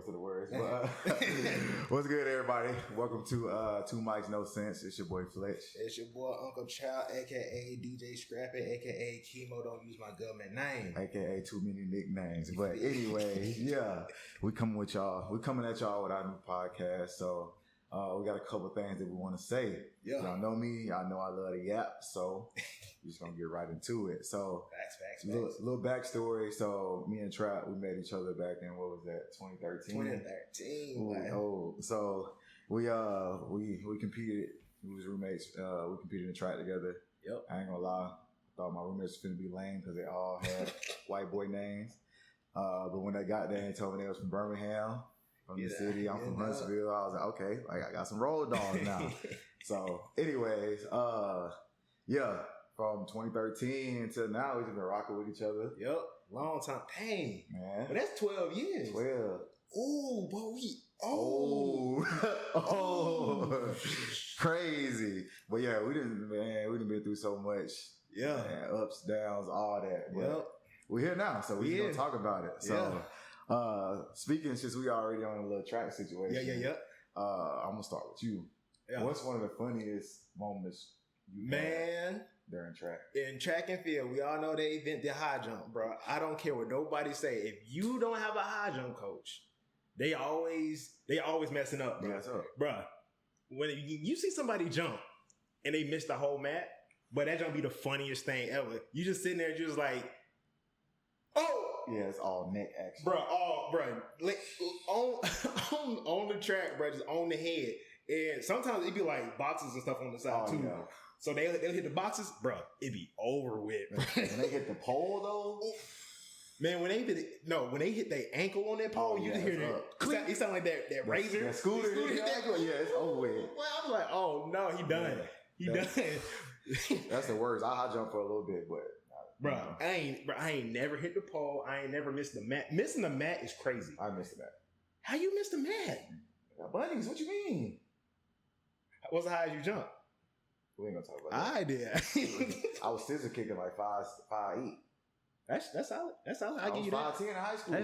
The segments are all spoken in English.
to the words. But, what's good, everybody? Welcome to Two Mics No Sense. It's your boy Fletch. It's your boy Uncle Child, aka DJ Scrappy, aka Chemo. Don't use my government name, aka too many nicknames. But anyway, yeah, we coming at y'all with our new podcast. So we got a couple things that we want to say. Yeah. Y'all know me. Y'all know I love the yap. So we're just gonna get right into it. So facts. Little backstory. So me and Trap, we met each other back in, what was that, 2013? 2013. Oh, so we competed. We was roommates. We competed in track together. Yep. I ain't gonna lie. I thought my roommates was finna be lame because they all had white boy names. But when they got there and told me they was from Birmingham, from the city, I'm from Huntsville, I was like, okay, like I got some road dogs now. So anyways, yeah, from 2013 until now, we've been rocking with each other. Yep. Long time. Dang. Man. But that's 12 years. 12. Ooh, boy, we crazy. But yeah, we done been through so much. Yeah. Man, ups, downs, all that. But Yep. we're here now, so we're gonna talk about it. So speaking, since we already on a little track situation. Yeah. I'm gonna start with you. Yeah. What's one of the funniest moments you had during track? In track and field, we all know they invent the high jump, bro. I don't care what nobody say. If you don't have a high jump coach, they always messing up, bro. Yeah, that's up. Bro, when you see somebody jump and they miss the whole mat, but that jump be the funniest thing ever. You just sitting there just like, oh! Yeah, it's all neck action. Bro. Like, on the track, bro, just on the head. And sometimes it be like boxes and stuff on the side too. Yeah. So they'll hit the boxes, bro. It be over with, bro. When they hit the pole though, man, when they hit their ankle on that pole, you just hear that. It sound like that razor. That scooter hit the ankle. Yeah, it's over with. Well, I'm like, oh no, he done. Yeah, he done. That's the worst. I high jump for a little bit, but bro, I ain't never hit the pole. I ain't never missed the mat. Missing the mat is crazy. I missed the mat. How you missed the mat? Bunnies, what you mean? What's the highest you jump? We ain't gonna talk about that. I did. I was scissor kicking like 5'8". That's solid. I give you that. 5'10" in high school.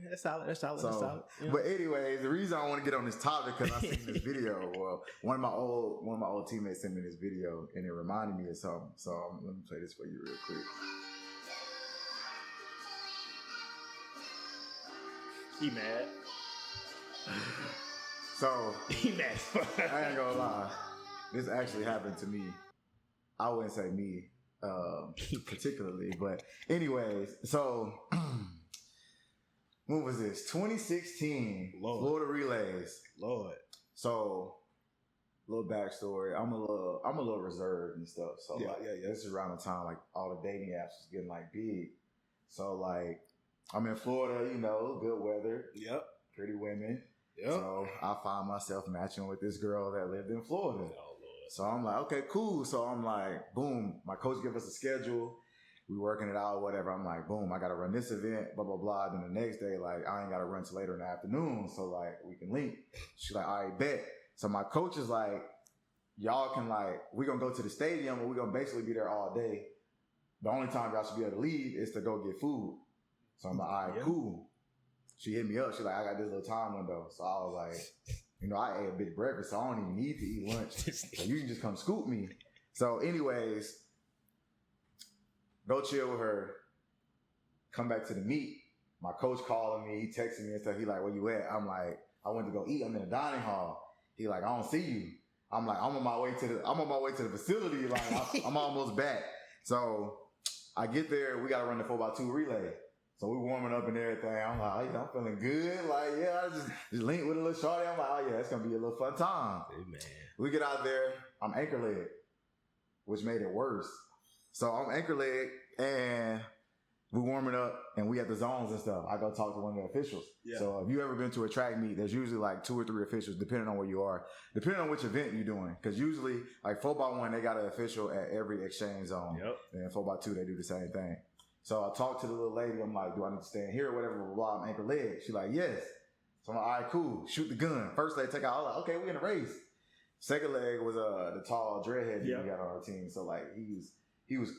That's solid. Yeah. But anyways, the reason I want to get on this topic because I seen this video. Well, one of my old teammates sent me this video and it reminded me of something. So let me play this for you real quick. He mad. So he mad. I ain't gonna lie. This actually happened to me. I wouldn't say me particularly, but anyways, so when was this? 2016, Lord. Florida Relays. Lord. So, little backstory. I'm a little reserved and stuff. So this is around the time like all the dating apps was getting like big. So like I'm in Florida, you know, good weather. Yep. Pretty women. Yep. So I find myself matching with this girl that lived in Florida. Oh, Lord. So I'm like, okay, cool. So I'm like, boom. My coach give us a schedule. We working it out, whatever. I'm like, boom, I got to run this event, blah, blah, blah. Then the next day, like, I ain't got to run till later in the afternoon. So like, we can link. She's like, all right, bet. So my coach is like, y'all can like, we're going to go to the stadium and we're going to basically be there all day. The only time y'all should be able to leave is to go get food. So I'm like, all right, cool. She hit me up. She's like, I got this little time window. So I was like, you know, I ate a big breakfast, so I don't even need to eat lunch. So you can just come scoop me. So anyways, go chill with her. Come back to the meet. My coach calling me. He texting me and stuff. He like, where you at? I'm like, I went to go eat. I'm in the dining hall. He like, I don't see you. I'm like, I'm on my way to the facility. Like, I'm almost back. So I get there. We got to run the 4x2 relay. So we warming up and everything. I'm like, I'm feeling good. Like, yeah, I just linked with a little shorty. I'm like, oh yeah, it's going to be a little fun time. Hey, man. We get out there. I'm anchor leg, which made it worse. So I'm anchor leg and we warming up and we at the zones and stuff. I go talk to one of the officials. Yeah. So if you ever been to a track meet, there's usually like 2 or 3 officials, depending on where you are, depending on which event you're doing. Cause usually like 4x1, they got an official at every exchange zone. Yep. And 4x2, they do the same thing. So I talked to the little lady. I'm like, do I need to stand here or whatever? Blah, blah, blah. I'm anchor leg. She's like, yes. So I'm like, all right, cool. Shoot the gun. First leg, take out. I was like, okay, we're in a race. Second leg was the tall dreadhead that we got on our team. So like he was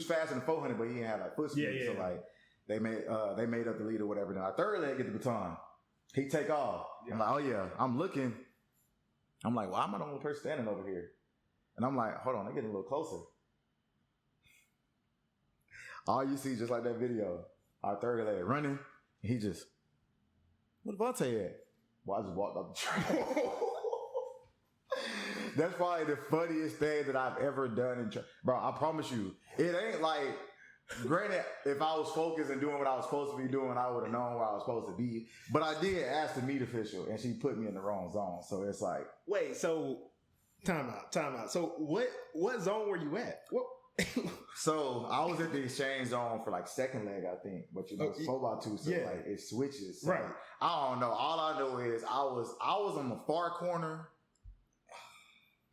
fast in the 400, but he didn't have like foot speed. So like They made up the lead or whatever. Then our third leg get the baton. He take off. Yeah. I'm like, oh yeah. I'm looking. I'm like, why am I the only person standing over here? And I'm like, hold on, they're getting a little closer. All you see, just like that video, our third leg running, he just, what Devontae at? Well, I just walked up the track. That's probably the funniest thing that I've ever done in track. Bro, I promise you, it ain't like, granted, if I was focused and doing what I was supposed to be doing, I would have known where I was supposed to be. But I did ask the meet official, and she put me in the wrong zone. So it's like, wait, so time out. So what zone were you at? What? So I was at the exchange zone for like second leg, I think. But you know, it's 4x2, so like it switches. So right. Like, I don't know. All I know is I was on the far corner.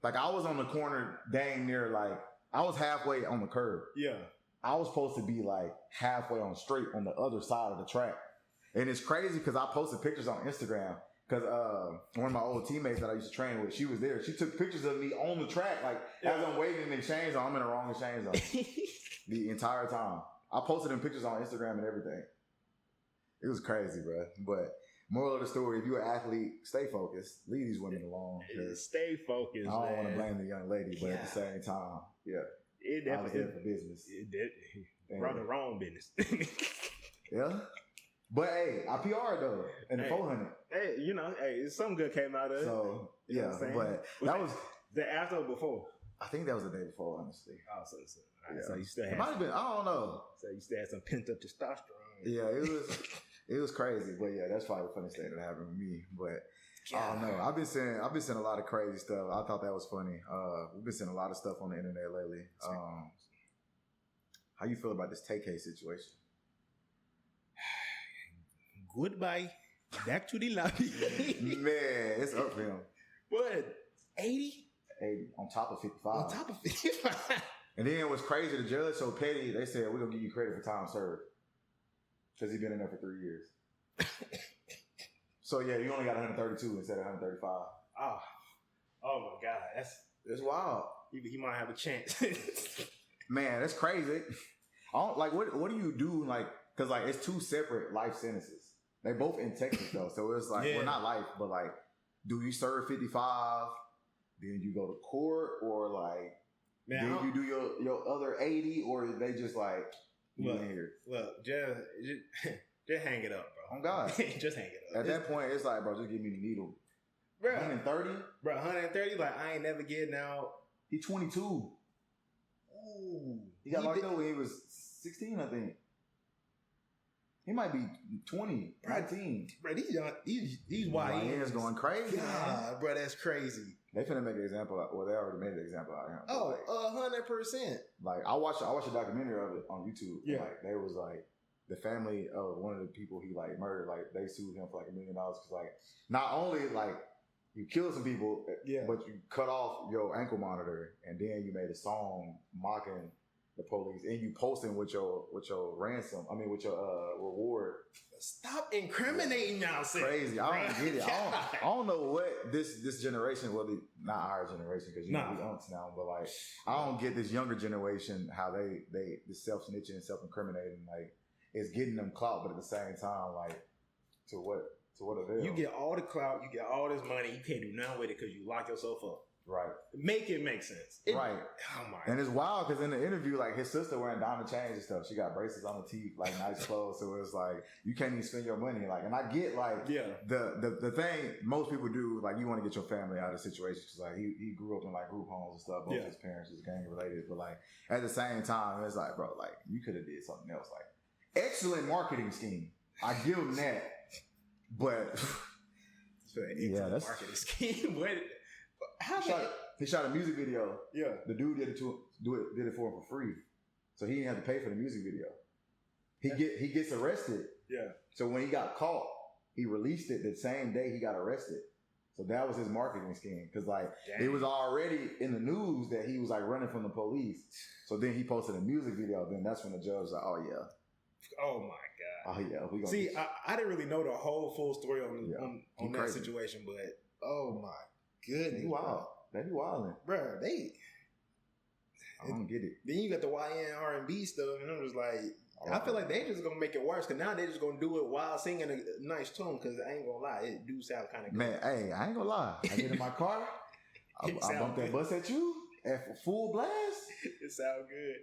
Like I was on the corner dang near like I was halfway on the curb. Yeah. I was supposed to be like halfway on straight on the other side of the track. And it's crazy because I posted pictures on Instagram because one of my old teammates that I used to train with, she was there. She took pictures of me on the track, like as I'm waiting in the exchange zone. I'm in the wrong exchange zone the entire time. I posted them pictures on Instagram and everything. It was crazy, bro. But moral of the story, if you're an athlete, stay focused. Leave these women alone. Stay focused, I don't want to blame the young lady, but at the same time, it I was there for business. It run the wrong business. Yeah. But hey, I PR'd though in the 400. Hey, you know, something good came out of it. So yeah, but that was the after or before. I think that was the day before, honestly. Oh, so you still had. It might have been. I don't know. So you still had some pent up testosterone. Yeah, it was crazy, but yeah, that's probably the funniest thing that happened with me. But I don't know. I've been seeing a lot of crazy stuff. I thought that was funny. We've been seeing a lot of stuff on the internet lately. How you feel about this TK situation? Goodbye. Back to the lobby. Man, it's up for him. What? 80? 80 on top of 55. On top of 55. And then what's crazy, the judge so petty, they said, we're going to give you credit for time served. Because he's been in there for 3 years. So yeah, you only got 132 instead of 135. Oh my God. That's wild. He might have a chance. Man, that's crazy. Like, what do you do? Like, because like it's two separate life sentences. They both in Texas though, so it's like well, not life, but like, do you serve 55? Then you go to court, or like, then you do your other 80, or they just like, look, just hang it up, bro. Oh God, just hang it up. At that point, it's like, bro, just give me the needle. Bro, 130, bro, 130. Like I ain't never getting out. He 22. Ooh, he got locked up when he was 16, I think. He might be 20, 19. Bro, these YNs going crazy. God, bro, that's crazy. They finna make an example out. Well, they already made an example out of him. Oh, 100%. Like, I watched a documentary of it on YouTube. Yeah. Like, they was like, the family of one of the people he like murdered, like they sued him for like $1 million because like not only like you killed some people, but you cut off your ankle monitor and then you made a song mocking the police and you posting with your ransom. I mean with your reward. Stop incriminating yourself. Crazy. I don't get it. I don't know what this generation, well, not our generation because we unks now, but like I don't get this younger generation how they the self snitching and self incriminating like. It's getting them clout, but at the same time, like, to what avail? You get all the clout, you get all this money, you can't do nothing with it because you lock yourself up. Right. Make it make sense. Right. Oh my. And it's wild because in the interview, like his sister wearing diamond chains and stuff. She got bracelets on her teeth, like nice clothes. So it's like you can't even spend your money. Like, and I get like the thing most people do, like you want to get your family out of the situation because like he grew up in like group homes and stuff. Both his parents was gang related, but like at the same time, it's like, bro, like you could have did something else. Like excellent marketing scheme. I give him that, but that's marketing scheme. He shot a music video. Yeah, the dude did it for him for free, so he didn't have to pay for the music video. He gets arrested. Yeah. So when he got caught, he released it the same day he got arrested. So that was his marketing scheme because like it was already in the news that he was like running from the police. So then he posted a music video. Then that's when the judge was like, "Oh yeah." Oh my God. Oh yeah. We gonna see. I didn't really know the whole full story on that situation, but oh my goodness, they wild. They be wilding, bro. I don't get it. Then you got the YN R&B stuff, and I'm just like, I feel like they just gonna make it worse because now they just gonna do it while singing a nice tune. Because I ain't gonna lie, it do sound kind of good. Man, hey, I ain't gonna lie. I get in my car, I bump that bus at you at full blast. It sound good.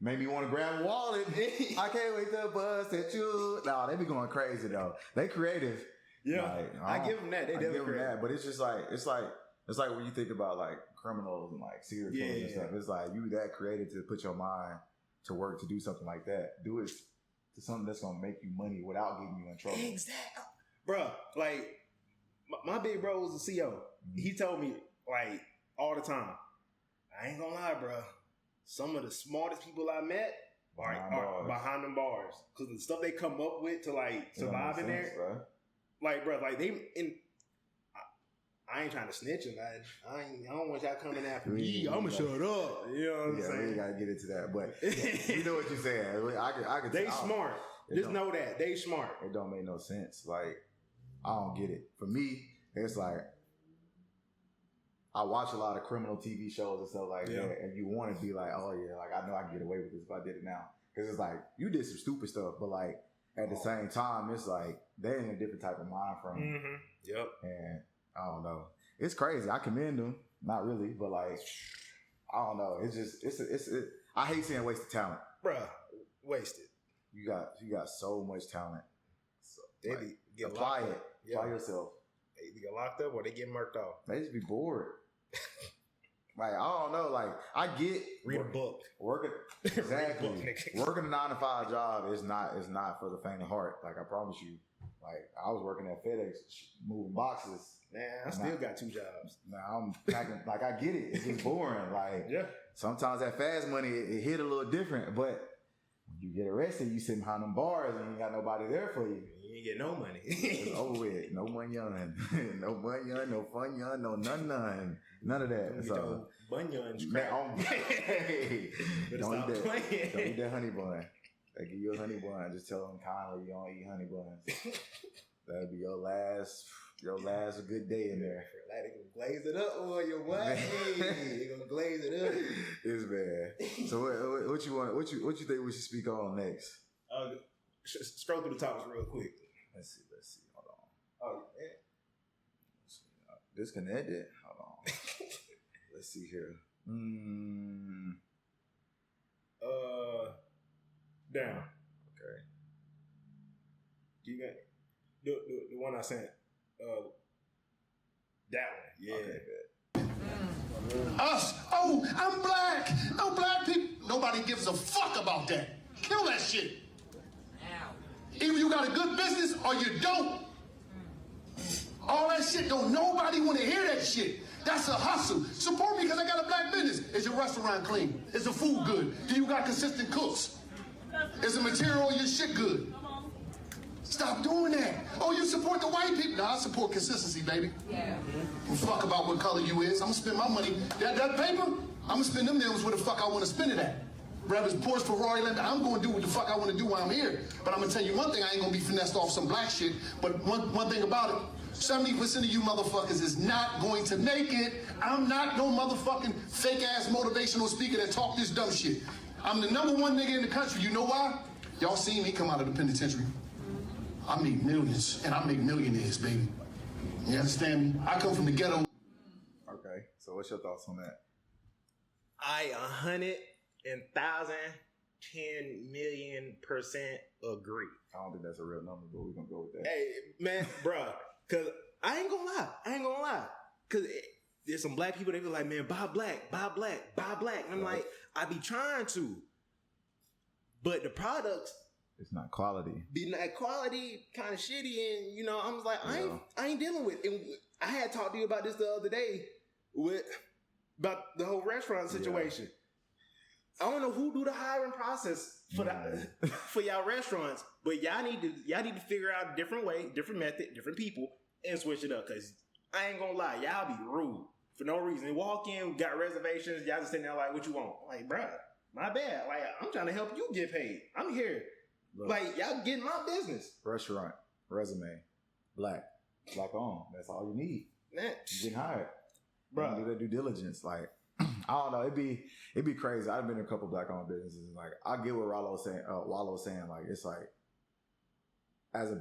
Made me want to grab a wallet. I can't wait to bust at you. No, they be going crazy though. They creative. Yeah, like, I give them that. They definitely give them that. But it's just like it's like when you think about like criminals and like serial killers and stuff. It's like you that creative to put your mind to work to do something like that. Do it to something that's gonna make you money without getting you in trouble. Exactly, bro. Like my big bro was a CO. Mm-hmm. He told me like all the time. I ain't gonna lie, bro. Some of the smartest people I met are behind them bars because the stuff they come up with to like survive in there. Bro. Like, bro, like they in. I ain't trying to snitch, and I don't want y'all coming after me. I'm gonna shut up. You know what I'm saying? We ain't gotta get into that, but you know what you're saying. I can. They smart. Just know that they smart. It don't make no sense. Like I don't get it. For me, it's like I watch a lot of criminal TV shows and stuff like that, and you want to be like, oh yeah, like I know I can get away with this if I did it now, because it's like you did some stupid stuff, but like at the same time, it's like they're in a different type of mind frame. Mm-hmm. Yep. And I don't know. It's crazy. I commend them. Not really, but like, I don't know. It's just, I hate seeing wasted talent. Bruh, wasted. You got so much talent. So, they like, get apply it. Yeah. Apply yourself. They either get locked up or they get murked off. They just be bored. Like, I don't know. Like, I get. Read a book. Working. Exactly. Working a 9-to-5 job is not for the faint of heart. Like, I promise you. Like, I was working at FedEx moving boxes. Man, I still got 2 jobs. Now I'm packing. Like, I get it. It's just boring. Like, sometimes that fast money, it hit a little different. But when you get arrested, you sit behind them bars and you ain't got nobody there for you. You ain't get no money. It's over with. No money on. No money on, no fun on, no none. None of that. So, bunyon don't eat that honey bun. They give you a honey bun. Just tell them kindly you don't eat honey buns. That'll be your last good day in there. Like they gonna glaze it up on your what? Hey, they gonna glaze it up. It's bad. So what you want? What you think we should speak on next? Scroll through the topics real quick. Let's see. Hold on. Oh yeah. Disconnected. Hold on. Let's see here. Down. Okay. You got the one I sent. That one. Yeah. Okay, Us. Oh, I'm black. No black people. Nobody gives a fuck about that. Kill that shit. Either you got a good business or you don't. All that shit, don't nobody want to hear that shit. That's a hustle. Support me because I got a black business. Is your restaurant clean? Is the food good? Do you got consistent cooks? Is the material of your shit good? Stop doing that. Oh, you support the white people? No, I support consistency, baby. Yeah. Don't fuck about what color you is. I'm gonna spend my money. That paper, I'm gonna spend them nails where the fuck I want to spend it at. Whether it's Porsche, Ferrari, I'm gonna do what the fuck I want to do while I'm here. But I'm gonna tell you one thing, I ain't gonna be finessed off some black shit. But one thing about it, 70% of you motherfuckers is not going to make it. I'm not no motherfucking fake-ass motivational speaker that talk this dumb shit. I'm the #1 nigga in the country. You know why? Y'all seen me come out of the penitentiary. I make millions, and I make millionaires, baby. You understand me? I come from the ghetto. Okay, so what's your thoughts on that? I 110,000,000% agree. I don't think that's a real number, but we're gonna go with that. Hey, man, bruh, cause I ain't gonna lie. Cause there's some black people that be like, man, buy black. And I'm like, I be trying to. But the products, it's not quality. Be not quality, kind of shitty, and you know, I was like, I ain't dealing with. And I had talked to you about this the other day about the whole restaurant situation. I don't know who do the hiring process for y'all restaurants, but y'all need to figure out a different way, different method, different people, and switch it up. Cause I ain't gonna lie, y'all be rude for no reason. They walk in, got reservations, y'all just sitting there like, what you want? Like, bruh, my bad. Like, I'm trying to help you get paid. I'm here. Look, like, y'all getting my business. Restaurant, resume, black on. That's all you need. Man. You getting hired. Bro, do that due diligence. Like, I don't know. It'd be crazy. I've been in a couple black owned businesses. And like I get what Wallo's saying. Like it's like as an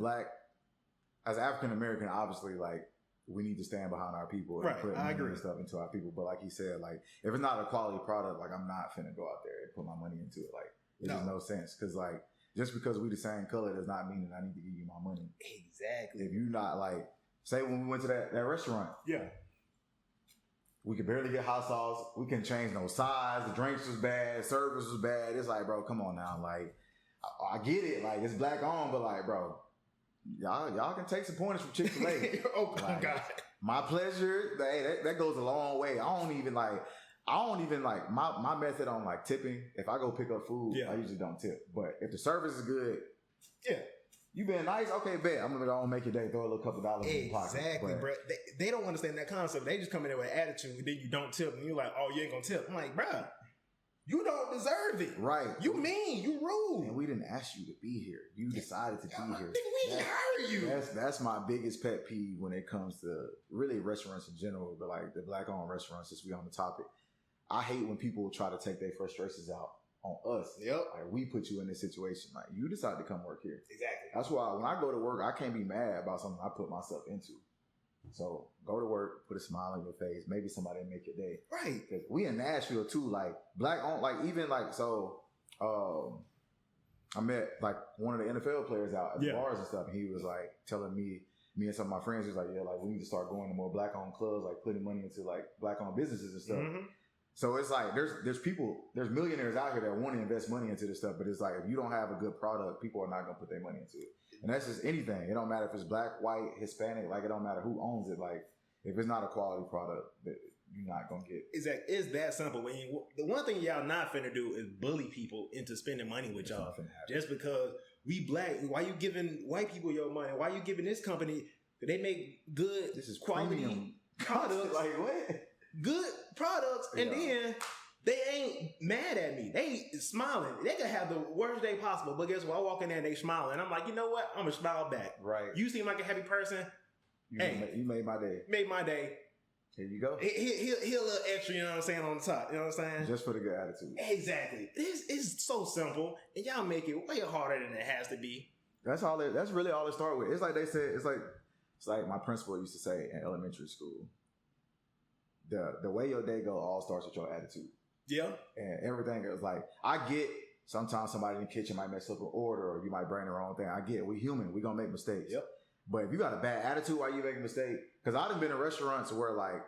African American, obviously like we need to stand behind our people and put money and stuff into our people. But like he said, like if it's not a quality product, like I'm not finna go out there and put my money into it. Like it makes no sense because like just because we the same color does not mean that I need to give you my money. Exactly. If you not like say when we went to that restaurant, we could barely get hot sauce. We couldn't change no size. The drinks was bad. Service was bad. It's like, bro, come on now. Like, I get it. Like, it's black on, but like, bro, y'all can take some pointers from Chick-fil-A. Oh, like, God. My pleasure. Hey, that goes a long way. I don't even like my method on like tipping. If I go pick up food, I usually don't tip. But if the service is good, you been nice? Okay, bet. I'm gonna go and make your day. Throw a little couple dollars in your pocket. Exactly, bro. They don't understand that concept. They just come in there with attitude, and then you don't tip, and you're like, "Oh, you ain't gonna tip." I'm like, bro, you don't deserve it. Right? You mean you rude? And we didn't ask you to be here. You decided to be here. We didn't hire you. That's my biggest pet peeve when it comes to really restaurants in general, but like the black-owned restaurants. Since we on the topic, I hate when people try to take their frustrations out on us. Yep. Like we put you in this situation. Like you decided to come work here. Exactly. That's why when I go to work, I can't be mad about something I put myself into. So go to work, put a smile on your face. Maybe somebody make your day. Right. Because we in Nashville too. Like black on, like even like so. I met like one of the NFL players out at the bars and stuff. And he was like telling me and some of my friends, he was like, yeah, like we need to start going to more black owned clubs, like putting money into like black owned businesses and stuff. Mm-hmm. So it's like there's millionaires out here that want to invest money into this stuff, but it's like if you don't have a good product, people are not gonna put their money into it. And that's just anything. It don't matter if it's black, white, Hispanic, like it don't matter who owns it. Like if it's not a quality product, you're not gonna get it. It's that simple. The one thing y'all not finna do is bully people into spending money with y'all. Just because we black, why you giving white people your money? Why you giving this company that they make good quality products? Like what? Good products, and then they ain't mad at me. They smiling. They can have the worst day possible, but guess what? I walk in there and they smiling. I'm like, you know what? I'm gonna smile back. Right. You seem like a happy person. You made my day. Made my day. Here you go. He a little extra, you know what I'm saying, on the top. You know what I'm saying? Just for the good attitude. Exactly. It's so simple, and y'all make it way harder than it has to be. That's really all it started with. It's like they said. It's like my principal used to say in elementary school. The way your day go all starts with your attitude. Yeah. And everything is like, I get sometimes somebody in the kitchen might mess up an order or you might bring the wrong thing. I get it. We human. We gonna make mistakes. Yep. But if you got a bad attitude while you make a mistake, because I've been in restaurants where like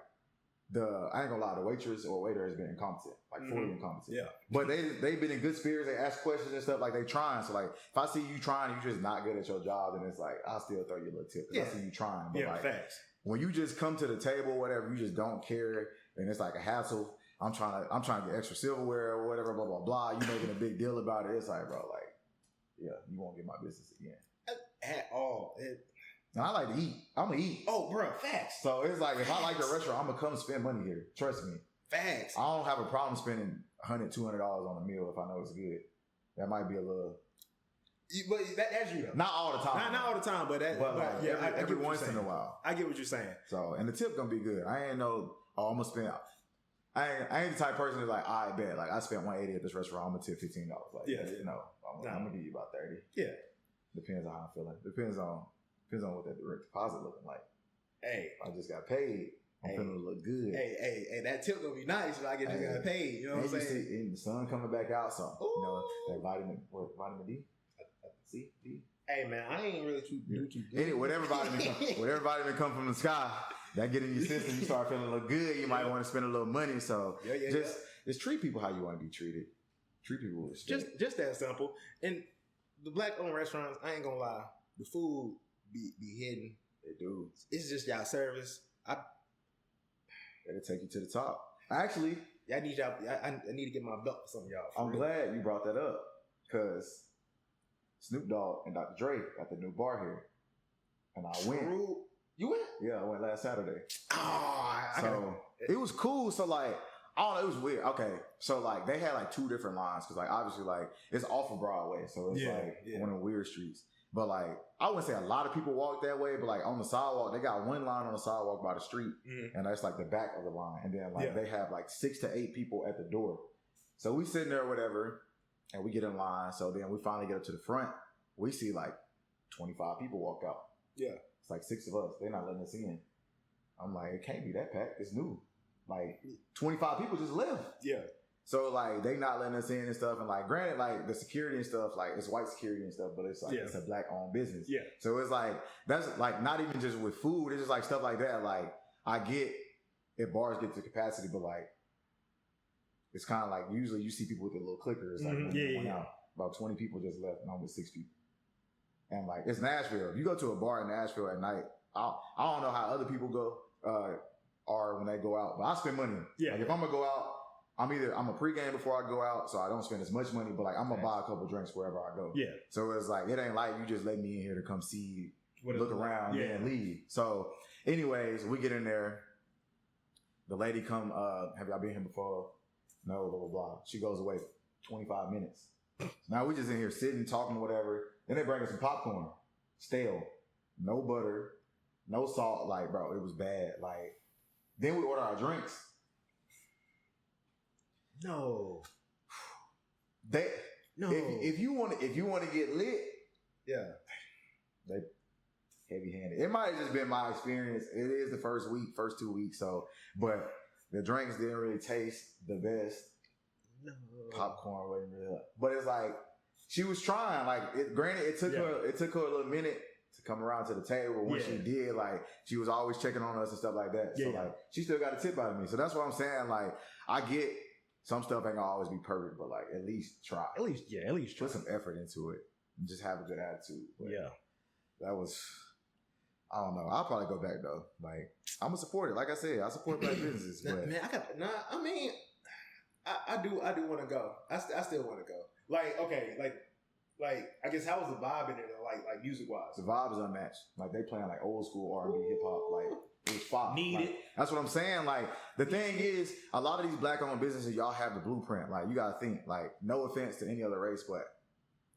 I ain't gonna lie, the waitress or waiter has been incompetent, like fully incompetent. Yeah. But they've been in good spirits. They ask questions and stuff like they trying. So like if I see you trying, you just not good at your job, then it's like I'll still throw you a little tip because I see you trying. But like, facts. When you just come to the table, or whatever, you just don't care, and it's like a hassle. I'm trying to get extra silverware or whatever, blah blah blah. You making a big deal about it. It's like, bro, like, yeah, you won't get my business again at all. And I like to eat. I'm gonna eat. Oh, bro, facts. So it's like if I like the restaurant, I'm gonna come spend money here. Trust me. Facts. I don't have a problem spending $100, $200 on a meal if I know it's good. That might be a little. But that's you though. Not all the time. Not all the time, but yeah, every once in a while. I get what you're saying. So and the tip gonna be good. I ain't know. Oh, I'm gonna spend. I ain't the type of person that's like, I bet. Like I spent $180 at this restaurant. I'm gonna tip $15. Like you know, I'm gonna give you about 30. Yeah. Depends on how I'm feeling. Depends on what that direct deposit looking like. Hey, I just got paid. I'm feeling a little good. Hey, that tip gonna be nice if I just got paid. You know what I'm saying? And the sun coming back out, so you know that vitamin D. See, D. Hey man, I ain't really too good. Anyway, whatever vitamin come from the sky, that get in your system, you start feeling a little good. You might want to spend a little money. So just treat people how you want to be treated. Treat people with respect. Just that simple. And the black-owned restaurants, I ain't gonna lie, the food be hidden. They do. It's just y'all service. It'll take you to the top. Actually, I need to get my belt for some of y'all. I'm glad you brought that up because Snoop Dogg and Dr. Dre got the new bar here, and I went. You went? Yeah, I went last Saturday. It was cool. So like, I don't know, it was weird. Okay, so like they had like two different lines because like obviously like it's off of Broadway, so it's one of the weird streets. But like, I wouldn't say a lot of people walk that way, but like on the sidewalk, they got one line on the sidewalk by the street, and that's like the back of the line. And then like they have like 6 to 8 people at the door. So we sitting there or whatever, and we get in line. So then we finally get up to the front. We see like 25 people walk out. Yeah. It's like 6 of us. They're not letting us in. I'm like, it can't be that packed. It's new. Like 25 people just left. Yeah. So like they not letting us in and stuff, and like granted, like the security and stuff, like it's white security and stuff, but it's like it's a black owned business. Yeah. So it's like that's like not even just with food, it's just like stuff like that. Like I get if bars get to capacity, but like it's kind of like usually you see people with a little clicker. It's like out. About 20 people just left, and I'm with 6 people. And like it's Nashville. If you go to a bar in Nashville at night, I don't know how other people go are when they go out, but I spend money. Yeah. Like if I'm gonna go out. I'm a pregame before I go out, so I don't spend as much money, but like I'm gonna buy a couple drinks wherever I go. Yeah. So it's like it ain't like you just let me in here to come see, look around, and leave. So, anyways, we get in there. The lady come, have y'all been here before? No, blah blah blah. She goes away 25 minutes. Now we just in here sitting, talking, whatever. Then they bring us some popcorn, stale, no butter, no salt. Like, bro, it was bad. Like, then we order our drinks. No. If you want to get lit, they heavy handed. It might have just been my experience. It is the first 2 weeks, so but the drinks didn't really taste the best. No. Popcorn wasn't really, but it's like she was trying. Like granted, it took her a little minute to come around to the table. When she did, like she was always checking on us and stuff like that. So like she still got a tip out of me. So that's what I'm saying. Like I get. Some stuff ain't gonna always be perfect, but like at least try. At least try. Put some effort into it and just have a good attitude. But that was, I don't know. I'll probably go back though. Like I'm gonna support it. Like I said, I support black businesses. But man, I do want to go. I still want to go. Like okay, like I guess how was the vibe in there? Like music wise, the vibe is unmatched. Like they playing like old school R&B, hip hop. Like it was fire. Needed. That's what I'm saying. Like the thing is, a lot of these black owned businesses, y'all have the blueprint. Like you gotta think. Like no offense to any other race, but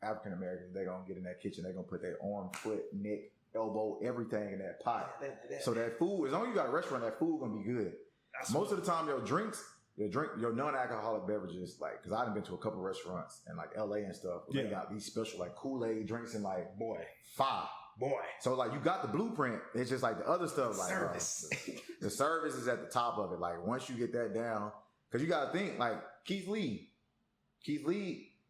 African Americans, they gonna get in that kitchen. They gonna put their arm, foot, neck, elbow, everything in that pot. So that food, as long as you got a restaurant, that food gonna be good. Most of the time, your non-alcoholic beverages, like, cause I've been to a couple restaurants in like LA and stuff. They got these special like Kool-Aid drinks and like fire. So like you got the blueprint. It's just like the other stuff, like service. The service is at the top of it. Like once you get that down, cause you gotta think like Keith Lee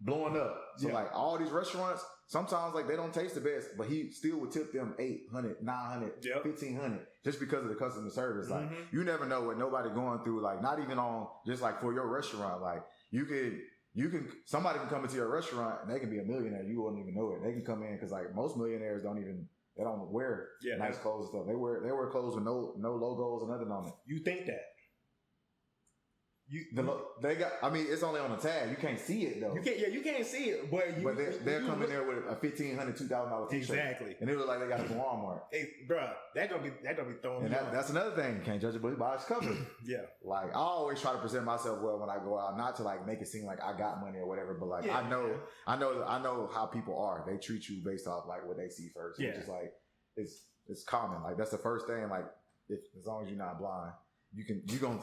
blowing up. So like all these restaurants, sometimes like they don't taste the best, but he still would tip them $800, $900, $1,500 just because of the customer service. Like you never know what nobody going through. Like not even on just like for your restaurant. Like you can somebody can come into your restaurant and they can be a millionaire. You wouldn't even know it. They can come in because like most millionaires they don't wear nice clothes and stuff. They wear clothes with no logos or nothing on it. You think that? They got. I mean, it's only on the tag. You can't see it though. You can't see it. But they're coming there with a $1,500, $2,000 t-shirt. Exactly. And it look like they got it from Walmart. Hey, bruh, that gonna be throwing. And that's another thing. You can't judge a book by its cover. Like I always try to present myself well when I go out, not to like make it seem like I got money or whatever, but like I know how people are. They treat you based off like what they see first. It's just like it's common. Like that's the first thing. Like as long as you're not blind, you gonna.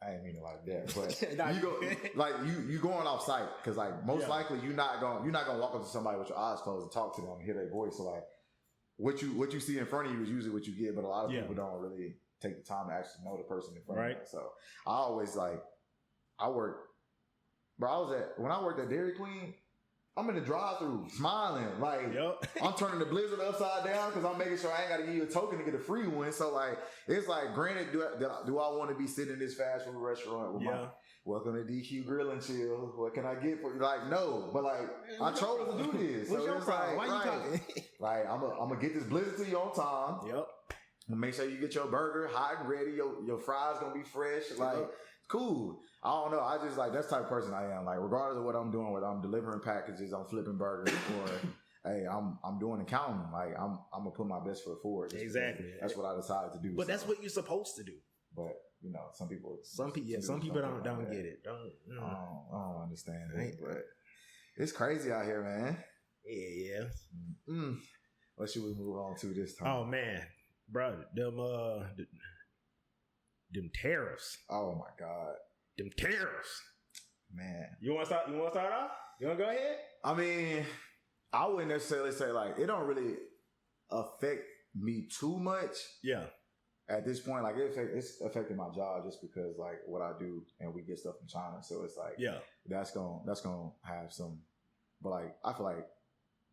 I didn't mean it like that, but you go like you going off site because like most likely you're not gonna walk up to somebody with your eyes closed and talk to them and hear their voice. So like what you see in front of you is usually what you get, but a lot of people don't really take the time to actually know the person in front of them. So I always when I worked at Dairy Queen, I'm in the drive-thru smiling like I'm turning the Blizzard upside down because I'm making sure I ain't got to give you a token to get a free one. So like it's like, granted, do I want to be sitting in this fast food restaurant with my welcome to DQ Grill and Chill? What can I get for you? Like no, but like I chose to do this. What's so your it's problem? like, Why you talking? Like I'm gonna get this Blizzard to you on time. And make sure you get your burger hot and ready. Your fries gonna be fresh. Like cool. I don't know. I just like that's the type of person I am. Like regardless of what I'm doing, whether I'm delivering packages, I'm flipping burgers, or hey, I'm doing accounting. Like I'm gonna put my best foot forward. Exactly. That's what I decided to do. But that's what you're supposed to do. But you know, some people don't get it. I don't understand it. But it's crazy out here, man. Yeah. What should we move on to this time? Oh man, bro, them tariffs. Oh my God. Them tariffs. Man. You want to start off? You want to go ahead? I mean, I wouldn't necessarily say like it don't really affect me too much. Yeah. At this point, like it's affecting my job just because like what I do and we get stuff from China, so it's like that's gonna have some. But like I feel like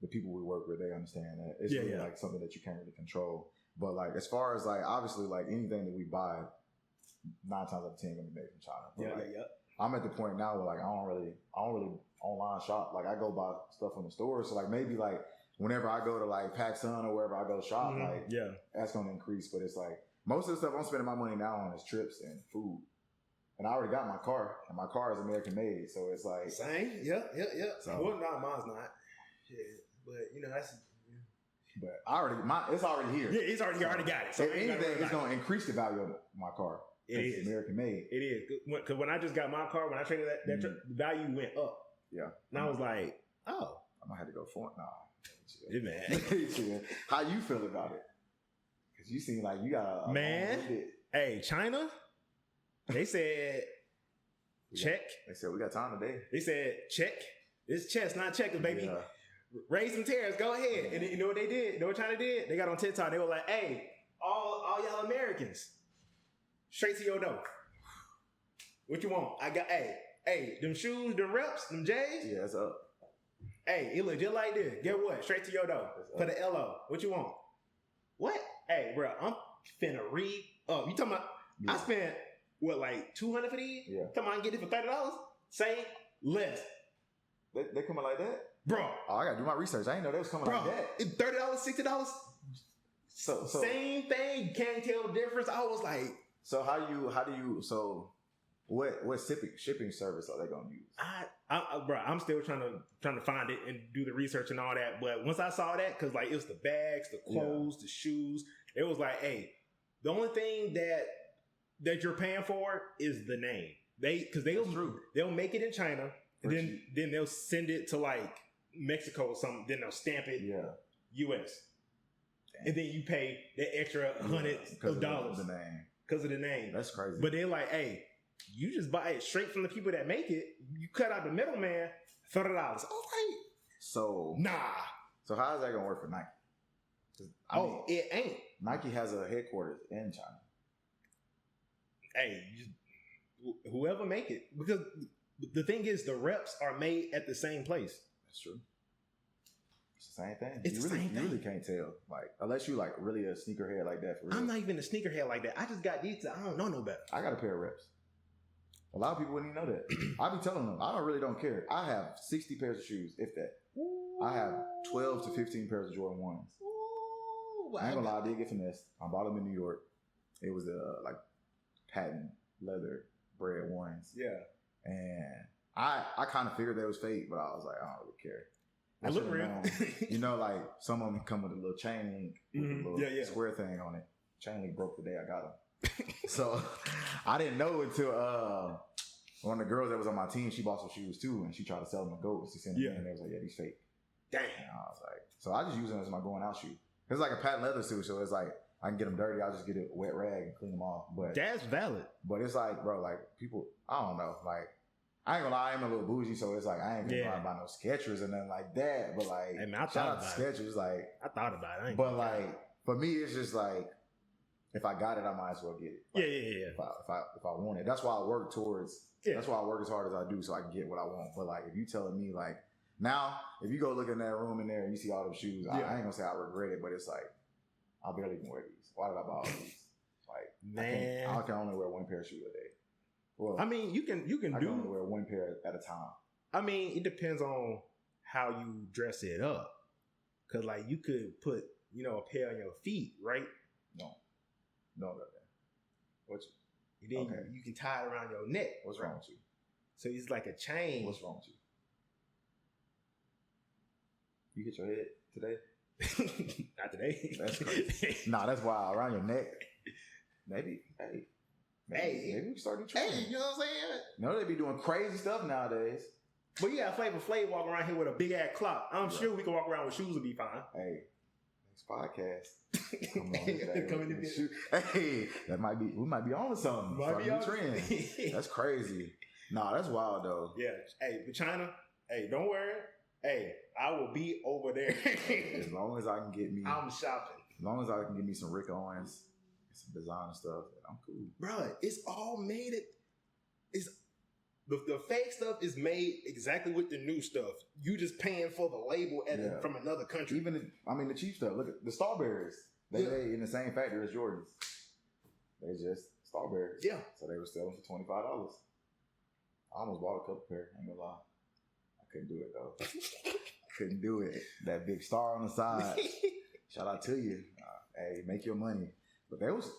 the people we work with, they understand that it's really like something that you can't really control. But like as far as like obviously like anything that we buy, 9 times out of 10 gonna be made from China. But I'm at the point now where like I don't really online shop. Like I go buy stuff from the store, so like maybe like whenever I go to like PacSun or wherever I go shop, like that's gonna increase. But it's like most of the stuff I'm spending my money now on is trips and food. And I already got my car, and my car is American made, so it's like same. Yeah. So, well, no, mine's not. Yeah, but you know that's. But it's already here. Yeah, it's already here. I already got it. So if anything, it's gonna increase the value of my car. It's American made. It is because when I just got my car, when I traded that the value went up. Yeah, and I was like, oh, I might have to go for it. Nah, yeah, man. How you feel about it? Because you seem like you got a man. Hey, China. They said check. They said we got time today. They said check. It's chess, not checkers, baby. Yeah. Raise some tariffs. Go ahead. And you know what they did? You know what China did? They got on TikTok. They were like, "Hey, all y'all Americans, straight to your door. What you want? I got hey, them shoes, them reps, them J's. Yeah, it's up. Hey, it look just like this. Get what? Straight to your door for the LO. What you want? What? Hey, bro, I'm finna read up. You talking about? Yeah. I spent. What, like $200 for these? Yeah. Come on, get it for $30? Say less. They coming like that? Bro. Oh, I gotta do my research. I didn't know they was coming like that. $30, $60? So same thing. Can't tell the difference. I was like. So how do you what shipping service are they gonna use? Bro, I'm still trying to find it and do the research and all that. But once I saw that, cause like it was the bags, the clothes, the shoes, it was like, hey, the only thing that you're paying for is the name. They'll make it in China, and then they'll send it to like Mexico or something. Then they'll stamp it U.S. Damn. And then you pay that extra hundreds of dollars because of the name. That's crazy. But they're like, hey, you just buy it straight from the people that make it. You cut out the middleman, $30. Okay. So nah. So how is that gonna work for Nike? It ain't. Nike has a headquarters in China. Hey, whoever make it, because the thing is, the reps are made at the same place. That's true. It's the same thing. It's the same thing. You really can't tell, like, unless you like really a sneakerhead like that. For real. I'm not even a sneakerhead like that. I just got these. I don't know no better. I got a pair of reps. A lot of people wouldn't even know that. I be telling them, I really don't care. I have 60 pairs of shoes, if that. Ooh. I have 12 to 15 pairs of Jordan 1s. Ooh, I ain't gonna lie, I did get finessed. I bought them in New York. It was like patent leather bred ones. Yeah. And I kind of figured they was fake, but I was like, I don't really care. I look real. You know, like some of them come with a little chain link with a little square thing on it. Chain link broke the day I got them. So I didn't know until one of the girls that was on my team, she bought some shoes too, and she tried to sell them to GOAT. She sent them in, and they was like, yeah, these fake. Damn. And I was like, so I just use them as my going out shoe. It's like a patent leather suit, so it's like I can get them dirty. I'll just get a wet rag and clean them off. But that's valid. But it's like, bro, like people, I don't know, like I ain't gonna lie, I'm a little bougie, so it's like I ain't gonna buy no Skechers and nothing like that. But like, hey man, I shout out to Skechers, like I thought about it. But like for me, it's just like if I got it, I might as well get it. Like, yeah. If I want it, that's why I work towards. Yeah. That's why I work as hard as I do, so I can get what I want. But like, if you telling me like now, if you go look in that room in there and you see all those shoes, I ain't gonna say I regret it, but it's like I barely even wear these. Why did I buy all these? Like, man, I can only wear one pair of shoes a day. Well, I mean, you can only wear one pair at a time. I mean, it depends on how you dress it up. Cause like you could put, a pair on your feet, right? No, that. What you? And then you can tie it around your neck. What's wrong with you? So it's like a chain. What's wrong with you? You hit your head today? Not today. That's crazy. Nah, that's wild. Around your neck. Maybe we can start doing training. Hey, you know what I'm saying? You know they be doing crazy stuff nowadays. But you got Flavor Flav walking around here with a big ass clock. I'm sure we can walk around with shoes and be fine. Hey, This podcast. Come on, Coming to shoot. Hey, we might be on something. Might be on trend. That's crazy. Nah, that's wild though. Yeah. Hey, but China, hey, don't worry. Hey, I will be over there. As long as I can get me, I'm shopping. As long as I can get me some Rick Owens, some designer stuff, I'm cool. Bro, it's all made it's the fake stuff is made exactly with the new stuff. You just paying for the label from another country. Even the cheap stuff. Look at the Starberries. They made in the same factory as Jordans. They just Starberries. Yeah. So they were selling for $25. I almost bought a couple pair. Ain't gonna lie. I couldn't do it though. Couldn't do it. That big star on the side. Shout out to you. Hey, make your money. But they was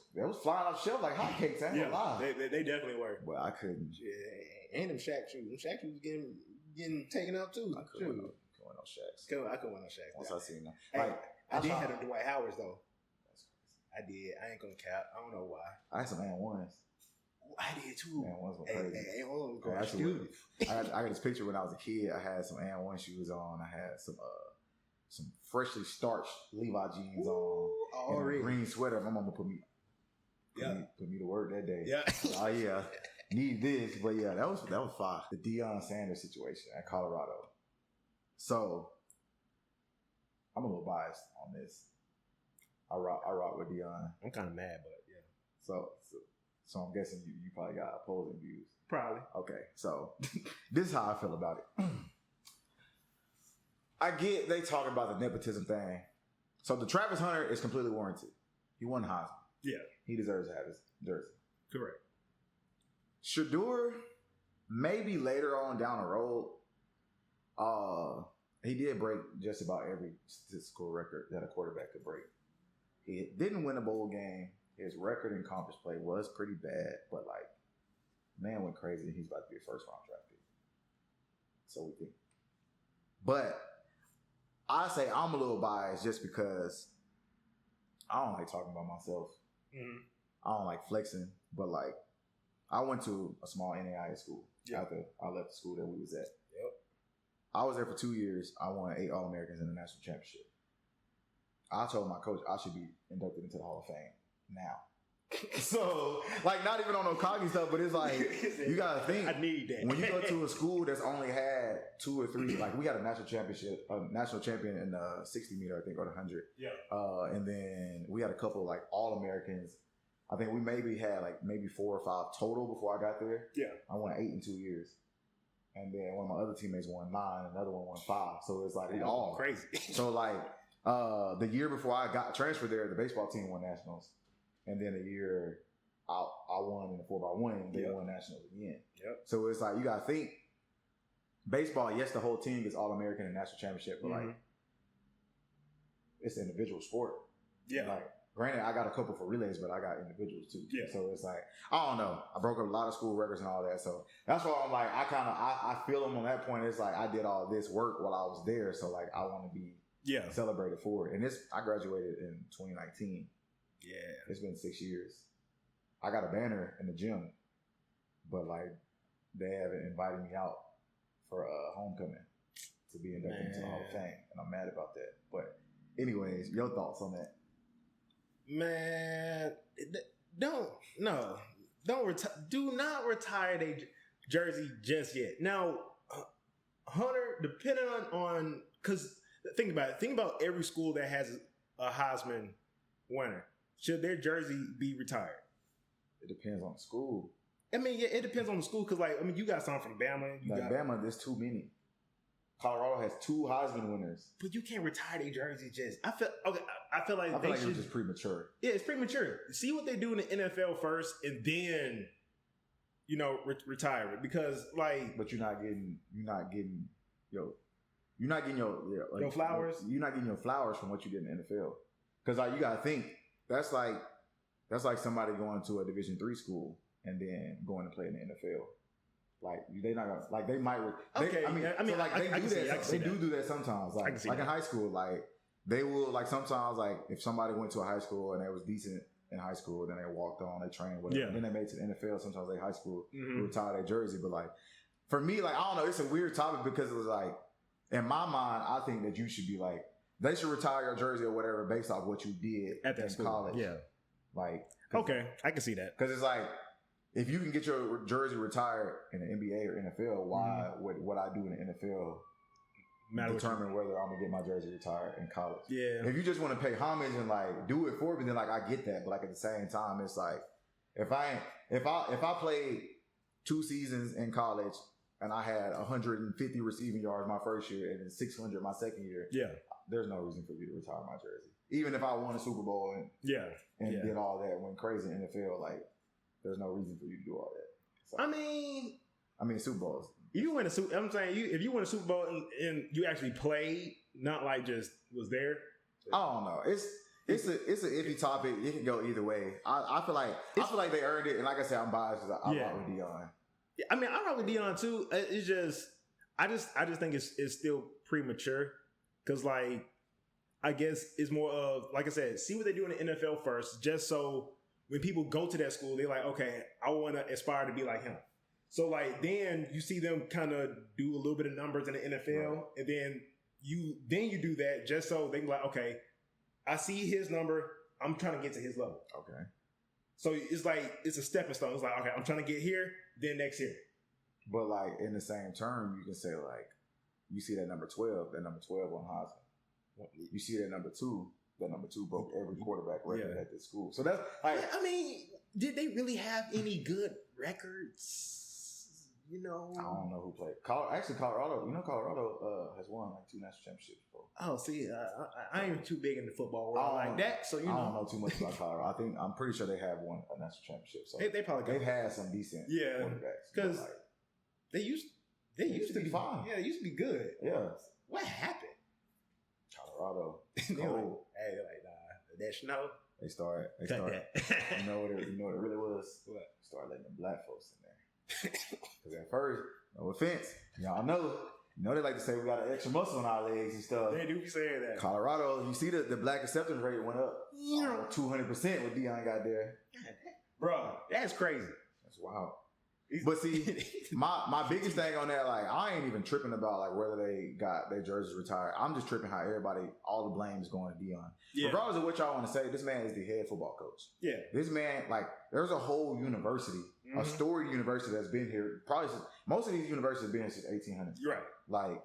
flying off shelf like hotcakes. I ain't gonna lie. They definitely were. But I couldn't. Yeah, and them Shaq shoes. Them Shaq shoes getting taken up too. I couldn't wear no Shaqs. I couldn't wear no Shaqs. Once I seen them. Hey, I did have them Dwight Howards though. I did. I ain't gonna cap. I don't know why. I had some And1s. I did too. And1s were crazy. And1s I got this picture when I was a kid. I had some And1 shoes on. I had some freshly starched Levi jeans on. And a green sweater. My mama put me to work that day. Yeah. Oh yeah. Need this. But yeah, that was fire. The Deion Sanders situation at Colorado. So I'm a little biased on this. I rock with Deion. I'm kind of mad, but yeah. So I'm guessing you probably got opposing views. Probably. Okay, so this is how I feel about it. I get they talking about the nepotism thing. So the Travis Hunter is completely warranted. He won the Heisman. Yeah. He deserves to have his jersey. Correct. Shedeur, maybe later on down the road, he did break just about every statistical record that a quarterback could break. He didn't win a bowl game. His record in conference play was pretty bad, but like, man went crazy. He's about to be a first round draft pick. So we think. But I say I'm a little biased just because I don't like talking about myself. Mm-hmm. I don't like flexing, but like, I went to a small NAIA school after I left the school that we was at. Yep. I was there for 2 years. I won 8 All-Americans in the national championship. I told my coach I should be inducted into the Hall of Fame now. So, like, not even on no cocky stuff, but it's like, you got to think. I need that. When you go to a school that's only had 2 or 3, like, we got a national champion in the 60 meter, I think, or the 100. Yeah. And then we had a couple, like, All-Americans. I think we maybe had, 4 or 5 total before I got there. Yeah. I won 8 in 2 years. And then one of my other teammates won 9, another one won 5. So it's like, we all crazy. So, like, the year before I got transferred there, the baseball team won nationals. And then a year I won in the 4x1, they won nationals again. Yep. So it's like, you got to think, baseball, yes, the whole team gets All-American and national championship, but like, it's an individual sport. Yeah. Like, granted, I got a couple for relays, but I got individuals too. Yeah. So it's like, I don't know. I broke up a lot of school records and all that. So that's why I'm like, I feel them on that point. It's like, I did all this work while I was there. So like, I want to be celebrated for it. And I graduated in 2019. Yeah. It's been 6 years. I got a banner in the gym, but like, they haven't invited me out for homecoming to be inducted into the Hall of Fame. And I'm mad about that. But anyways, your thoughts on that? Man, do not retire their jersey just yet. Now, Hunter, depending on, because think about every school that has a Heisman winner. Should their jersey be retired? It depends on the school. I mean, yeah, it depends on the school because, like, I mean, you got some from Bama. Bama, there's too many. Colorado has 2 Heisman winners. But you can't retire their jersey just. I feel like it was just premature. Yeah, it's premature. See what they do in the NFL first, and then, retire it because, like. But you're not getting your flowers. You're not getting your flowers from what you did in the NFL. Because like, you gotta think that's like somebody going to a Division III school and then going to play in the NFL. Like, they not gonna, like, they might. They do that sometimes. Like in high school, like, they will, like, sometimes, like, if somebody went to a high school and they was decent in high school, then they walked on, they trained, whatever. Yeah. Then they made it to the NFL. Sometimes they high school, retire their jersey. But like, for me, like, I don't know, it's a weird topic because it was like, in my mind, I think that you should be like, they should retire your jersey or whatever based off what you did at that in school. college. Yeah. Like, okay, I can see that. Because it's like, if you can get your jersey retired in the NBA or NFL, why would what I do in the NFL determine whether I'm gonna get my jersey retired in college? Yeah. If you just want to pay homage and like do it for me, then like I get that. But like at the same time, it's like if I played 2 seasons in college and I had 150 receiving yards my first year and then 600 my second year, there's no reason for you to retire my jersey. Even if I won a Super Bowl and did all that, went crazy in the NFL, like there's no reason for you to do all that. So, I mean Super Bowls. You win a Super. I'm saying if you win a Super Bowl and you actually played, not like just was there. I don't know. It's an iffy topic. It can go either way. I feel like they earned it, and like I said, I'm biased because I rock with Deion. I mean, I rock with Deion too. It's just I just think it's still premature because like I guess it's more of like I said, see what they do in the NFL first, just so when people go to that school, they're like, okay, I want to aspire to be like him. So like then you see them kind of do a little bit of numbers in the NFL, and then you do that just so they can like, okay, I see his number, I'm trying to get to his level. Okay. So it's like it's a stepping stone. It's like, okay, I'm trying to get here, then next year. But like in the same term, you can say like you see that number 12 on Heisman. You see that number 2. That number 2 broke every quarterback record at this school. So that's like, I mean, did they really have any good records? You know, I don't know who played. Actually, Colorado. You know, Colorado has won like 2 national championships before. Oh, see, I ain't too big in the football world like that. So you know, I don't know too much about Colorado. I'm pretty sure they have won a national championship. So they probably they've had some decent quarterbacks because like, they used to be fine. Yeah, they used to be good. Yeah. What happened? Colorado. Cold. Hey, like that snow. They started. You know what it really was? What? Started letting the black folks in there. Because at first, no offense, y'all know they like to say we got an extra muscle on our legs and stuff. They do be saying that. Colorado, you see the black acceptance rate went up 200% when Deion got there. Bro, that's crazy. That's wild. But see, my biggest thing on that, like, I ain't even tripping about like whether they got their jerseys retired. I'm just tripping how all the blame is going to Deion. Yeah. Regardless of what y'all want to say, this man is the head football coach. Yeah. This man, like, there's a whole university, a storied university that's been here. Probably since, most of these universities have been here since 1800. Right. Like,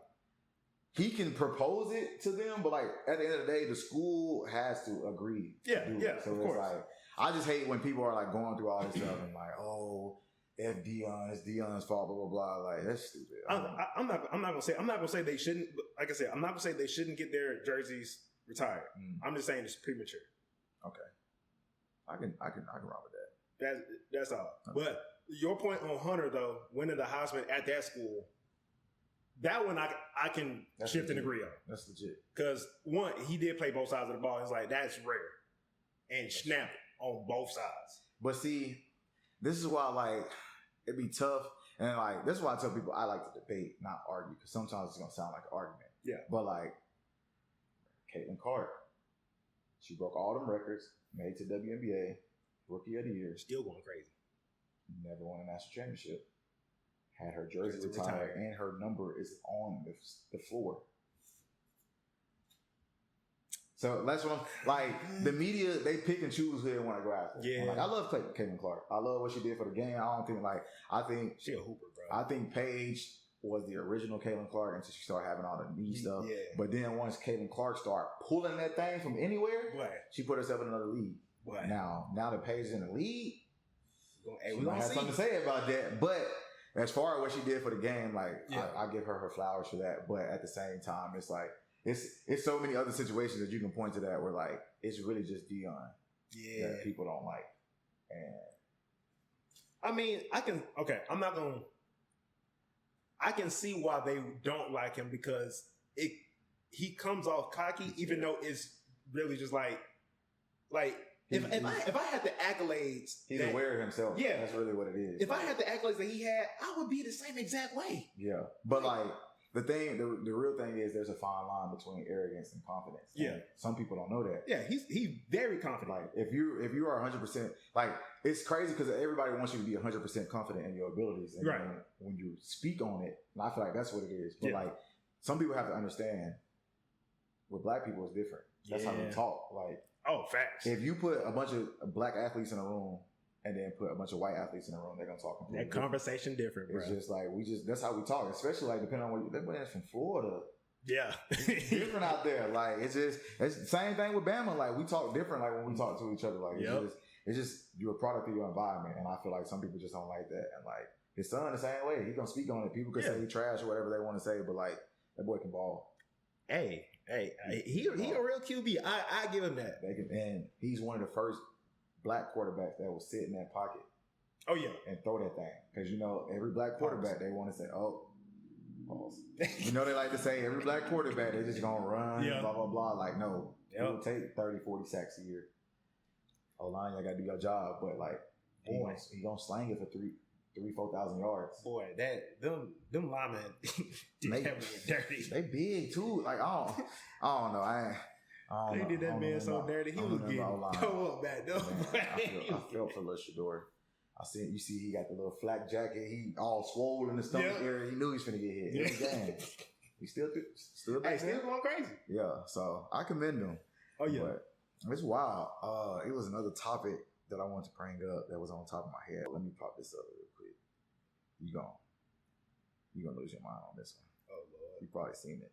he can propose it to them, but like at the end of the day, the school has to agree. Yeah. To do it. So it's like, I just hate when people are like going through all this stuff and like, oh, F Deion, it's Deion's fault, blah blah blah. Like that's stupid. I'm not gonna say they shouldn't. Like I said, I'm not gonna say they shouldn't get their jerseys retired. I'm just saying it's premature. Okay, I can rock with that. That's all. Okay. But your point on Hunter though, winning the Heisman at that school, that one I can that's shift legit. And agree on. That's legit. Because one, he did play both sides of the ball. It's like that's rare and snap it on both sides. But see, this is why like it'd be tough, and like this is why I tell people I like to debate, not argue, because sometimes it's gonna sound like an argument. Yeah. But like Caitlin Clark, she broke all them records, made to WNBA, Rookie of the Year, still going crazy. Never won a national championship. Had her jersey retired, and her number is on the floor. So that's what I'm like. The media, they pick and choose who they want to go after. Yeah, like, I love Caitlin Clark. I love what she did for the game. I think she a hooper, bro. I think Paige was the original Caitlin Clark until she started having all the knee stuff. Yeah. But then once Caitlin Clark started pulling that thing from anywhere, she put herself in another league. Now that Paige is in the league, we gonna have something to say about that. But as far as what she did for the game, like I give her flowers for that. But at the same time, it's like. It's so many other situations that you can point to that where like it's really just Deion that people don't like. And I mean, I can see why they don't like him because he comes off cocky, even though it's really just like if I had the accolades, he's aware of himself. Yeah, that's really what it is. If I had the accolades that he had, I would be the same exact way. Yeah, but like. The real thing is there's a fine line between arrogance and confidence. Yeah. And some people don't know that. Yeah, he's very confident. Like if you are 100%, like it's crazy because everybody wants you to be 100% confident in your abilities. And when you speak on it, and I feel like that's what it is. But like some people have to understand with black people, it's different. That's how we talk. Like, facts. if you put a bunch of black athletes in a room and then put a bunch of white athletes in a room, they're gonna talk completely that conversation different, bro. It's just like that's how we talk, especially like depending on where they're from Florida. Yeah. It's different out there. Like, it's the same thing with Bama. Like, we talk different like when we talk to each other. Like, it's just you're a product of your environment. And I feel like some people just don't like that. And like his son the same way. He gonna speak on it. People could say he trash or whatever they want to say, but like that boy can ball. Hey, he a real QB. I give him that. And he's one of the first black quarterbacks that will sit in that pocket. Oh yeah. And throw that thing. Because every black quarterback they want to say, oh, pause. They like to say every black quarterback, they're just gonna run, blah blah blah. Like, no, it'll take 30-40 sacks a year. O-line, y'all gotta do your job, but like he gonna slang it for 4,000 yards. Boy, them linemen did that man dirty. They big too. Like, I don't know. They did that man so dirty. He was getting toe up back though. I felt for little Shador. You see he got the little flak jacket. He all swollen in the stomach area. He knew he was finna get hit. Damn. He still going crazy. Yeah, so I commend him. Oh yeah. But it's wild. It was another topic that I wanted to bring up that was on top of my head. Let me pop this up real quick. You gonna lose your mind on this one. Oh Lord. You probably seen it.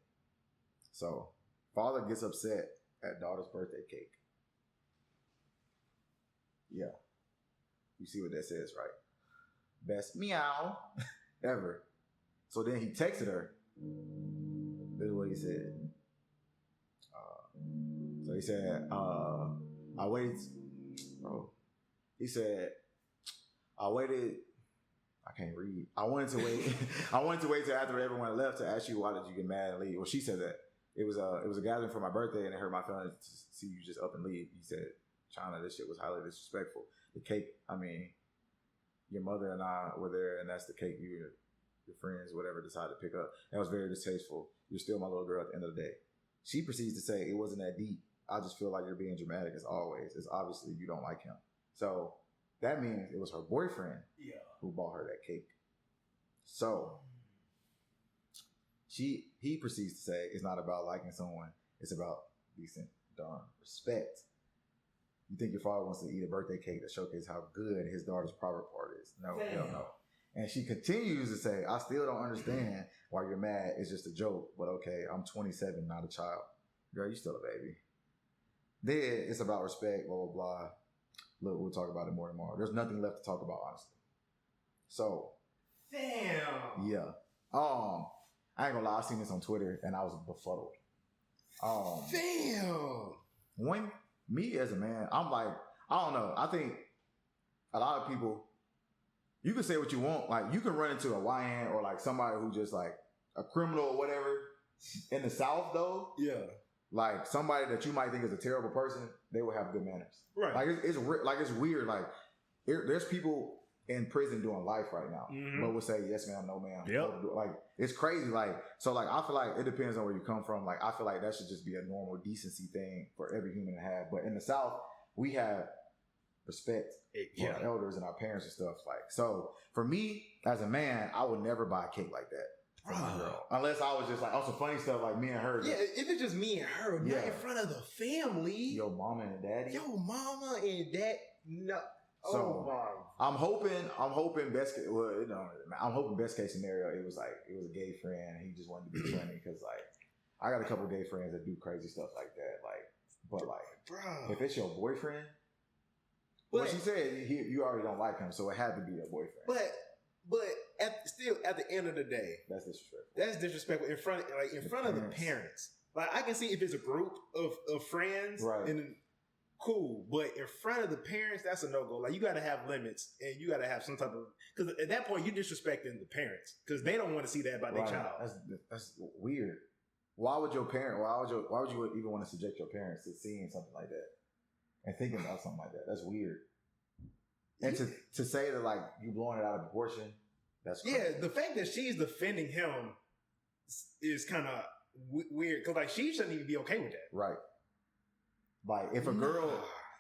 So, father gets upset at daughter's birthday cake. Yeah. You see what that says, right? Best meow ever. So then he texted her. This is what he said. So he said, I waited. Bro. He said, I waited. I can't read. I wanted to wait. I wanted to wait till after everyone left to ask you why did you get mad and leave. Well, she said that it was a gathering for my birthday and it hurt my feelings to see you just up and leave. He said, China, this shit was highly disrespectful. The cake, I mean, your mother and I were there, and that's the cake you and your friends, whatever, decided to pick up. That was very distasteful. You're still my little girl at the end of the day. She proceeds to say, it wasn't that deep. I just feel like you're being dramatic as always. It's obviously you don't like him. So that means it was her boyfriend who bought her that cake. So he proceeds to say, it's not about liking someone. It's about decent, darn respect. You think your father wants to eat a birthday cake to showcase how good his daughter's private part is? No, hell no. And she continues to say, I still don't understand why you're mad. It's just a joke. But okay, I'm 27, not a child. Girl, you still a baby. Then it's about respect, blah, blah, blah. Look, we'll talk about it more tomorrow. There's nothing left to talk about, honestly. So. Damn. Yeah. I ain't gonna lie, I seen this on Twitter and I was befuddled. Damn. When me as a man, I'm like, I don't know. I think a lot of people, you can say what you want. Like, you can run into a YN or like somebody who just like a criminal or whatever. In the South, though, like somebody that you might think is a terrible person, they will have good manners. Right. Like it's weird. Like there's people in prison doing life right now, but will say yes ma'am, no ma'am. Yep. Like it's crazy. Like so, like I feel like it depends on where you come from. Like I feel like that should just be a normal decency thing for every human to have. But in the South, we have respect for our elders and our parents and stuff. Like so, for me as a man, I would never buy a cake like that. For my girl. Unless I was just like, some funny stuff like me and her. Yeah, if it's just me and her, not in front of the family. Your mama and daddy. Your mama and dad. No. So I'm hoping best case. Well, I'm hoping best case scenario. It was a gay friend. He just wanted to be funny because like I got a couple of gay friends that do crazy stuff like that. Like, but like, bro, if it's your boyfriend, what she said, you already don't like him, so it had to be your boyfriend. But at the end of the day, that's disrespectful. That's disrespectful in front of the parents. Like I can see if it's a group of friends, right? And cool, but in front of the parents, that's a no-go. Like you got to have limits, and you got to have some type of because at that point you're disrespecting the parents because they don't want to see that about their child. That's weird. Why would you even want to subject your parents to seeing something like that and thinking about something like that? That's weird. And to say that like you blowing it out of proportion, that's crazy. Yeah. The fact that she's defending him is kind of weird because like she shouldn't even be okay with that, right? Like, if a girl,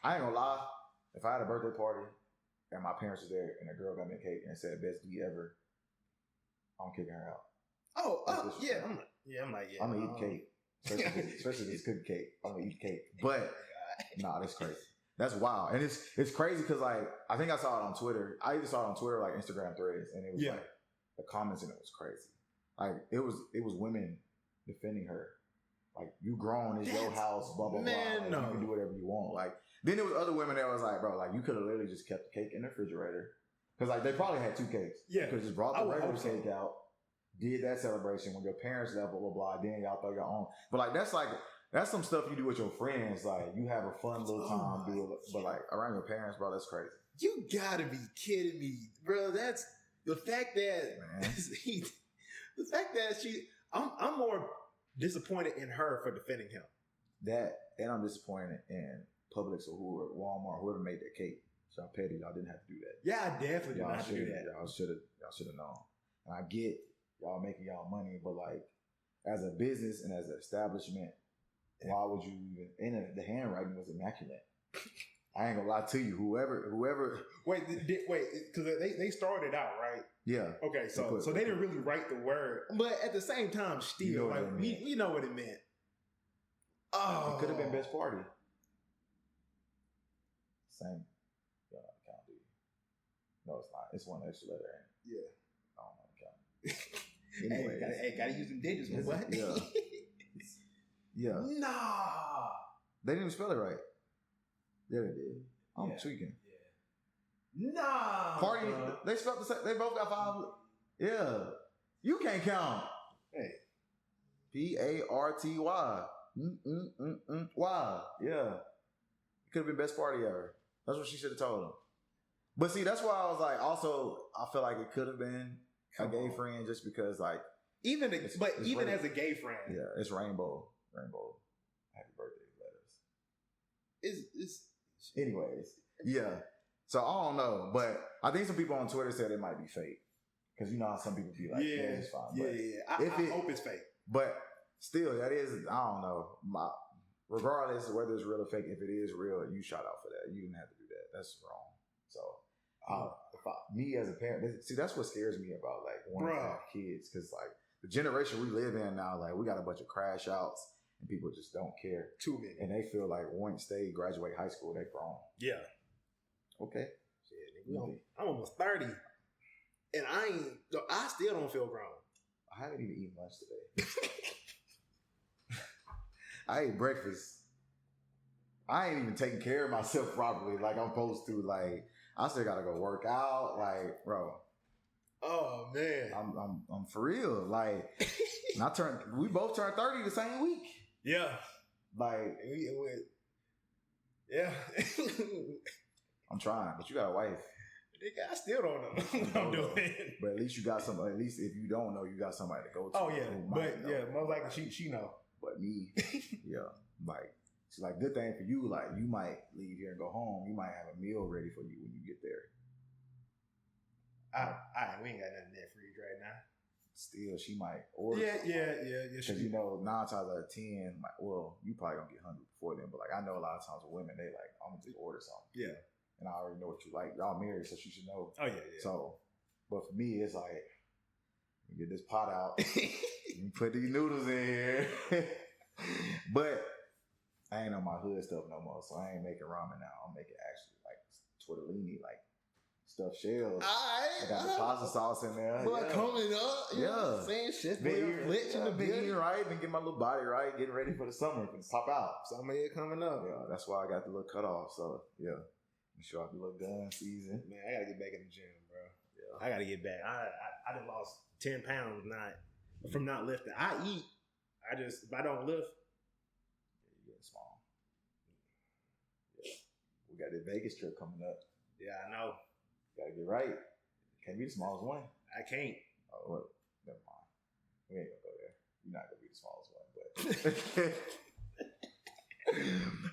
I ain't gonna lie, if I had a birthday party and my parents were there and a girl got me a cake and said, best D ever, I'm kicking her out. I'm like, I'm gonna eat cake. Especially this cookie cake. I'm gonna eat cake. But nah, that's crazy. That's wild. And it's crazy because like I think I saw it on Twitter. I either saw it on Twitter, like Instagram threads, and it was like the comments in it was crazy. Like it was women defending her. Like you grown, it's your house, blah blah blah. Like, no. You can do whatever you want. Like then there was other women that was like, bro, like you could have literally just kept the cake in the refrigerator. Because like they probably had 2 cakes. Yeah. You could have just brought the regular cake out, did that celebration when your parents left, blah blah blah. Then y'all throw your own. But like that's some stuff you do with your friends. Like you have a fun little time, do it. But like around your parents, bro, that's crazy. You gotta be kidding me, bro. That's the fact that the fact that I'm more disappointed in her for defending him. That and I'm disappointed in Publix or whoever, Walmart, whoever made that cake. Y'all petty. Y'all didn't have to do that. Yeah, I definitely didn't have to do that. Y'all should have known. And I get y'all making y'all money, but like as a business and as an establishment, why would you even? And the handwriting was immaculate. I ain't gonna lie to you. Whoever. Wait, because they started out right. Yeah. Okay, so they didn't really write the word, but at the same time, still we know what it meant. Oh, it could have been best party. Same. No, it's not. It's one extra letter. Yeah. I don't know the count. Anyway, gotta use them digits. What? Yeah. Yeah. Nah. They didn't even spell it right. Yeah, they did. I'm tweaking. Yeah. Nah. Party. They spelled the same. They both got 5. Yeah. You can't count. Hey. Party. Why? Yeah. It could have been best party ever. That's what she should have told him. But see, that's why I was like, also, I feel like it could have been a gay friend just because, like, even as a gay friend, yeah, it's rainbow, happy birthday letters. It's anyways, yeah. So I don't know, but I think some people on Twitter said it might be fake because you know how some people be like, yeah, it's fine. I hope it's fake, but still, that is, I don't know. Regardless of whether it's real or fake, if it is real, you shout out for that. You didn't have to do that. That's wrong. So. Me as a parent, see, that's what scares me about like wanting to have kids, because like the generation we live in now, like we got a bunch of crash outs and people just don't care. Too many, and they feel like once they graduate high school, they grown. Yeah. Okay. Yeah, I'm almost 30, and I still don't feel grown. I haven't even eaten lunch today. I ate breakfast. I ain't even taking care of myself properly like I'm supposed to. Like. I still gotta go work out, like, bro. Oh man, I'm for real. Like, we both turned 30 the same week. Yeah, like, yeah. I'm trying, but you got a wife. I still don't know what I'm doing. But at least you got somebody. At least if you don't know, you got somebody to go to. Oh yeah, but yeah, most likely she know. But me, yeah, like. It's like good thing for you. Like you might leave here and go home. You might have a meal ready for you when you get there. We ain't got nothing in that fridge right now. Still, she might order. Yeah. Because you know, 9 times out of 10, like, well, you probably gonna get hungry before then. But like, I know a lot of times with women, they like, I'm gonna just order something. Yeah. And I already know what you like. Y'all married, so she should know. Oh yeah. So, but for me, it's like, you get this pot out, you put these noodles in here, but. I ain't on my hood stuff no more, so I ain't making ramen now. I'm making actually like tortellini, like stuffed shells. I got the pasta sauce in there. But coming up, you know what I'm saying? Chef Fletch in the been eating right, been getting my little body right, getting ready for the summer. Can pop out. Summer here coming up. Yeah, that's why I got the little cutoff. So yeah, I'm sure I'll be look gun season. Man, I gotta get back in the gym, bro. Yeah, I gotta get back. I done lost 10 pounds from not lifting. I eat. If I don't lift. Small. Yeah. We got the Vegas trip coming up. Yeah, I know. Gotta get right. Can't be the smallest one. I can't. Oh, well, never mind. We ain't gonna go there. You're not gonna be the smallest one,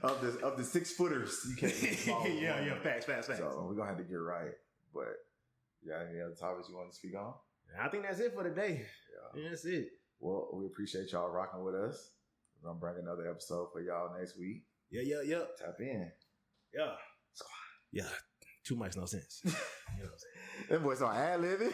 but of the 6-footers, you can't be the smallest one. Yeah, facts. So we're gonna have to get right. But you got any other topics you want to speak on? I think that's it for today. Yeah, that's it. Well, we appreciate y'all rocking with us. We're gonna bring another episode for y'all next week. Yeah. Tap in. Yeah. Squad. Yeah. Too much no sense. You know what I'm saying? That boy's on ad-libbing.